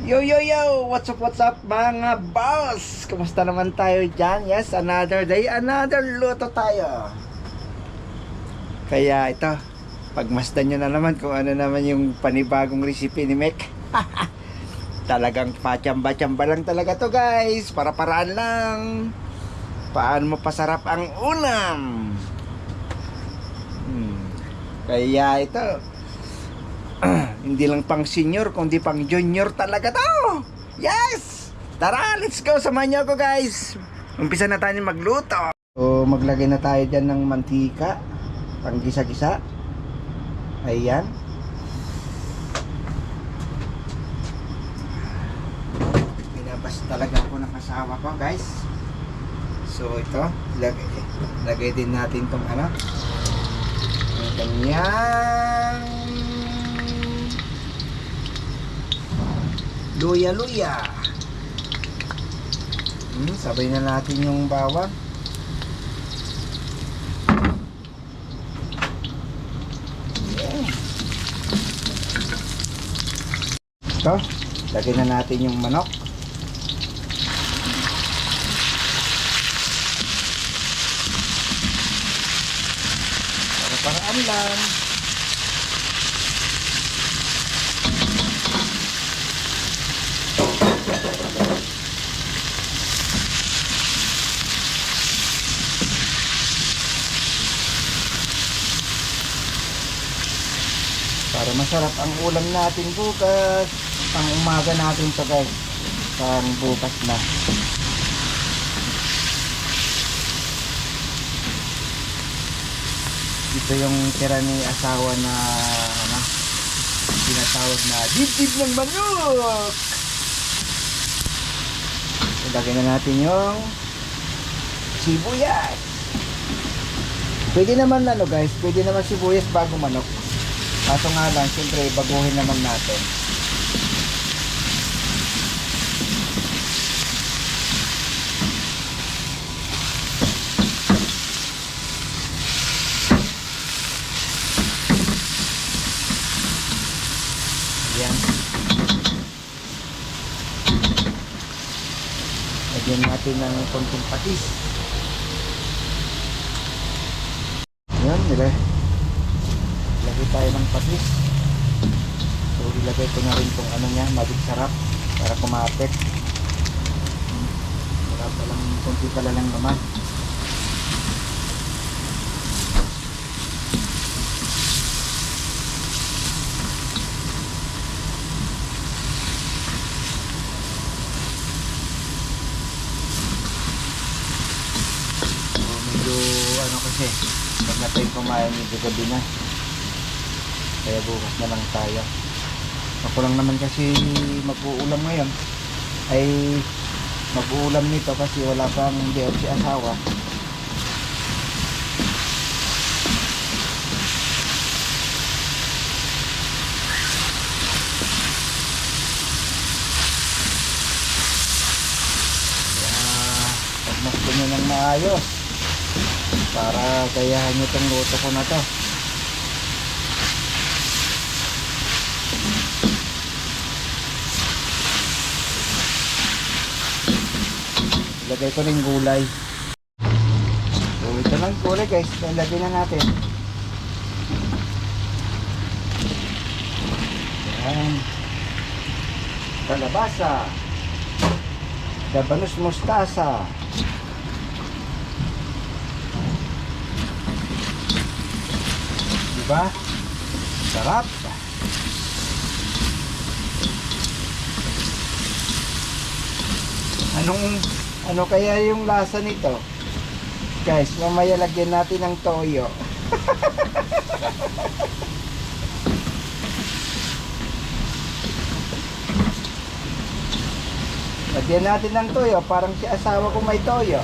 Yo yo yo! What's up mga boss? Kumusta naman tayo dyan? Yes, another day, another luto tayo. Kaya ito, pagmasdan nyo na naman kung ano naman yung panibagong recipe ni Mek. Talagang pachamba-chamba lang talaga to guys. Para-paraan lang. Paano mapasarap ang ulam? Kaya ito, hindi lang pang senior kundi pang junior talaga to. Yes! Tara, let's go. Samahan niyo ako guys. Umpisa na tayo magluto. So maglagay na tayo dyan ng mantika pang gisa-gisa. Ayan. Binabas talaga ako ng asawa ko guys. So ito, lagay din natin tong ano, ang kanyang luya-luya. Sabay na natin yung bawang. Yeah. Ito, lagay na natin yung manok. Para-paraan lang. Para masarap ang ulam natin bukas. Pang umaga natin to guys. Pang bukas na. Ito yung tira ni asawa na ano, tinatawag na dibdib ng manok. Ilagay na natin yung sibuyas. Pwede naman ano guys, pwede naman sibuyas bago manok. Kaso nga lang, siyempre baguhin naman natin. Ayan. Lagyan natin ng konting patis. Ayan, nilagay tayo ng patis. So ilagay ko na rin itong ano niya, magic sarap para kumapit. Wala pa lang, konti pala lang naman. So medyo ano kasi, pag natin kumain medyo gabi na. Kaya bukas na lang tayo. Ako lang naman kasi mag-uulam ngayon. Ay mag-uulam nito kasi wala pang day off si asawa. Kaya pagmasdo nyo ng maayos para gayahan nyo itong luto ko na to. Lagay ko rin gulay. So ito lang gulay guys, lagyan na natin. Ayan. Kalabasa, labanos mustasa, diba? Sarap. Ano kaya yung lasa nito? Guys, mamaya lagyan natin ng toyo. Lagyan natin ng toyo, parang si asawa ko may toyo.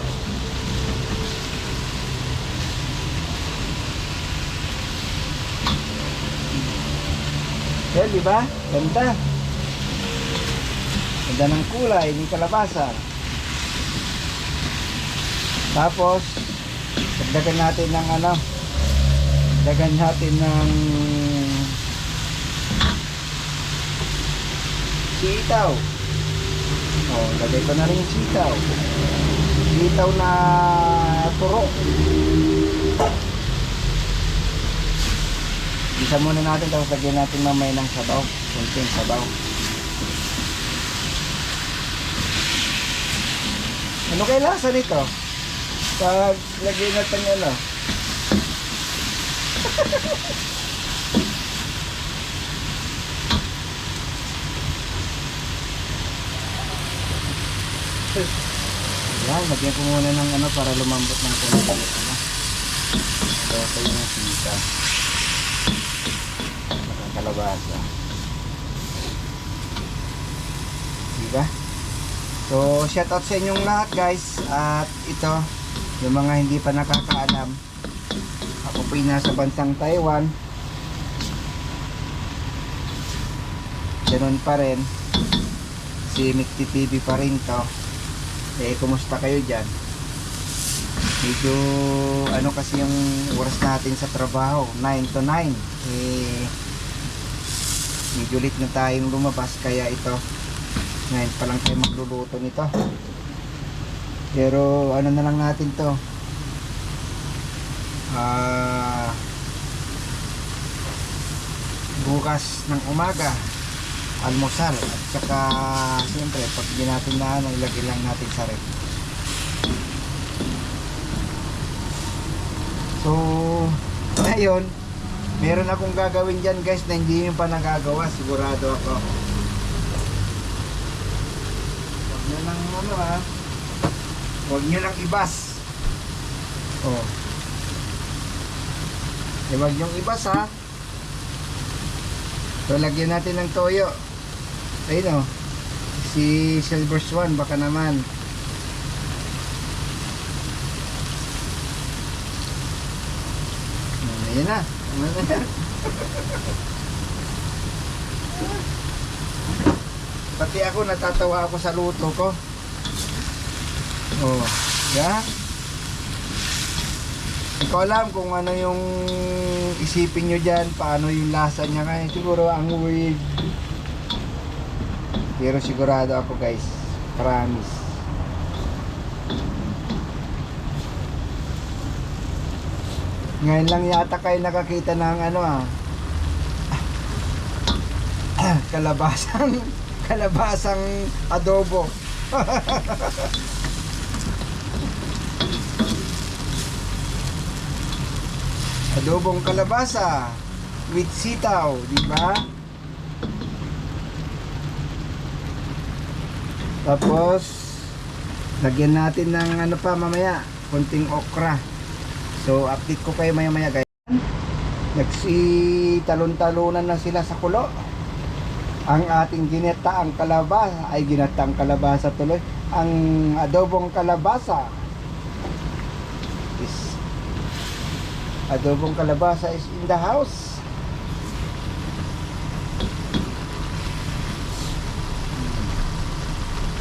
Yan, diba? Ganda. Ganda ng kulay, ni kalabasa. Tapos dagdagan natin ng ano, dagdagan natin ng sitaw. Oh, lagay ko na rin yung sitaw. Sitaw na turo. Isa muna natin, tapos lagyan natin mamaya ng sabaw. Kunting sabaw. Ano kaya lasa nito? Pag lagyan natin ano? Yan, lagyan ko muna ng ano para lumambot ng konti. Ano? So, ito yung sita. Nakakalabasa. Diba? So, shoutout sa inyong lahat guys. At ito, yung mga hindi pa nakakaalam, ako po yung nasa bansang Taiwan. Ganun pa rin. Si Mikti TV pa rin to. Eh, kumusta kayo dyan? Medyo, ano kasi yung oras natin sa trabaho, 9 to 9. Eh, medyo late na tayong lumabas, kaya ito, ngayon pa lang tayo magluluto nito. Pero, ano na lang natin to? Bukas ng umaga, almusal, at saka siyempre pag di natin na ano, ilagay lang natin sa ref. So ngayon meron akong gagawin dyan guys na hindi nyo pa nagagawa, sigurado ako. Huwag nyo lang ano ha, huwag nyo lang ibas. Oh, huwag nyo ibas ha. So lagyan natin ng toyo. Ayun o, si Silver Swan baka naman. Ayan na. Pati ako natatawa ako sa luto ko. Oh, yeah. Hindi ko alam kung ano yung isipin nyo dyan, paano yung lasa niya. Kaya siguro ang weird. Pero sigurado ako guys, promise. Ngayon lang yata kayo nakakita ng ano kalabasang adobo. Adobong kalabasa with sitaw, di ba? Tapos lagyan natin ng ano pa mamaya, konting okra. So update ko kayo maya guys. Nagsitalon-talunan na sila sa kulo. Ang ating ginataang kalabasa ay ginataang kalabasa tuloy. Ang adobong kalabasa is in the house.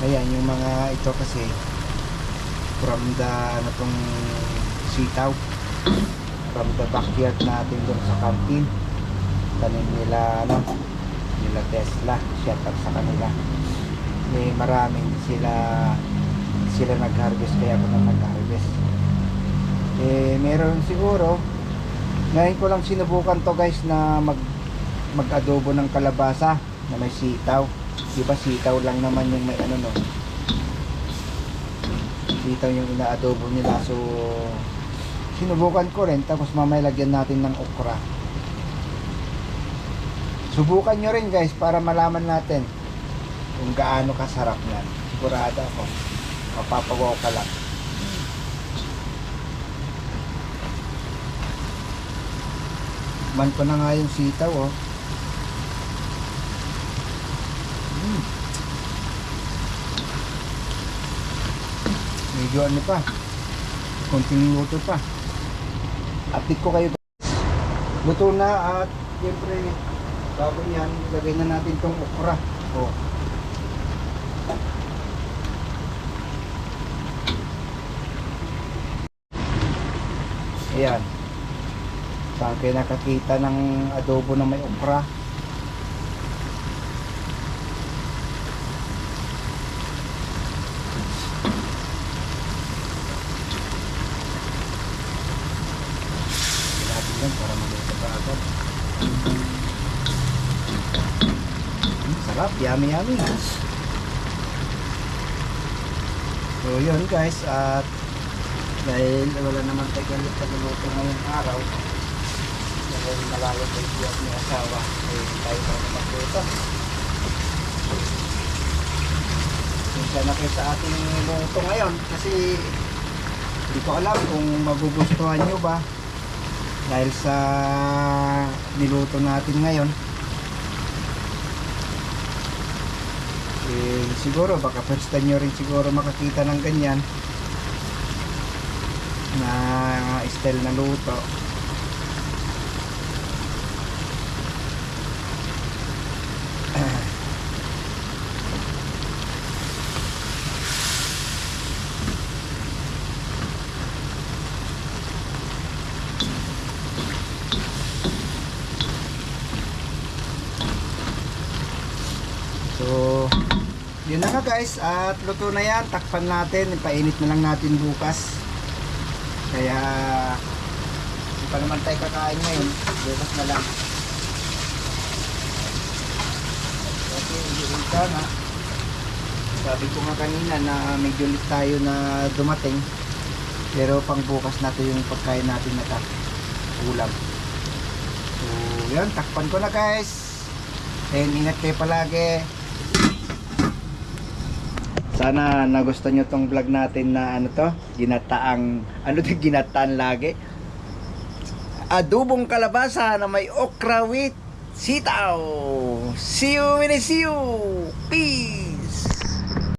Ayan yung mga ito kasi from the ano tong sitaw, from the backyard natin doon sa canteen. Tanim nila ano, nila Tesla, shout out sa kanila. Eh maraming sila nag-harvest, kaya ako na nag-harvest. Eh meron siguro, ngayon ko lang sinubukan to guys na mag-adobo ng kalabasa na may sitaw. Diba sitaw lang naman yung may ano no, sitaw yung ina-adobo nila. So sinubukan ko rin, tapos mamaya lagyan natin ng okra. Subukan nyo rin guys para malaman natin kung gaano kasarap yan. Sigurado ako mapapagawa ka lang. Man ko na nga yung sitaw oh. Medyo ano pa, konting luto pa. Update ko kayo guys. Luto na at siyempre bago yan, ilagay na natin tong okra. Oh. Ayan. Saan kayo nakakita ng adobo na may okra? Sarap, yummy yummy. So yun guys, at dahil wala naman tayo galit sa luluto ngayong araw, dahil malayo tayo siya ni asawa, tayo na magluto. Minsan na kayo sa ating luto ngayon kasi hindi ko alam kung magugustuhan nyo ba dahil sa niluto natin ngayon. Siguro baka first time nyo rin siguro makakita ng ganyan na style na luto. So yun na nga guys, at luto na yan. Takpan natin, ipainit na lang natin bukas. Kaya hindi pa naman tayo kakain ngayon, bukas na lang. Kasi hindi na, sabi ko nga kanina na medyo late tayo na dumating, pero pang bukas na to yung pagkain natin na ulam. So yan, takpan ko na guys. And ingat kayo palagi. Sana nagustuhan nyo tong vlog natin na ano to, ginataang, ano to, ginataan lagi, adobong kalabasa na may okra with sitaw. See you when I see you. Peace.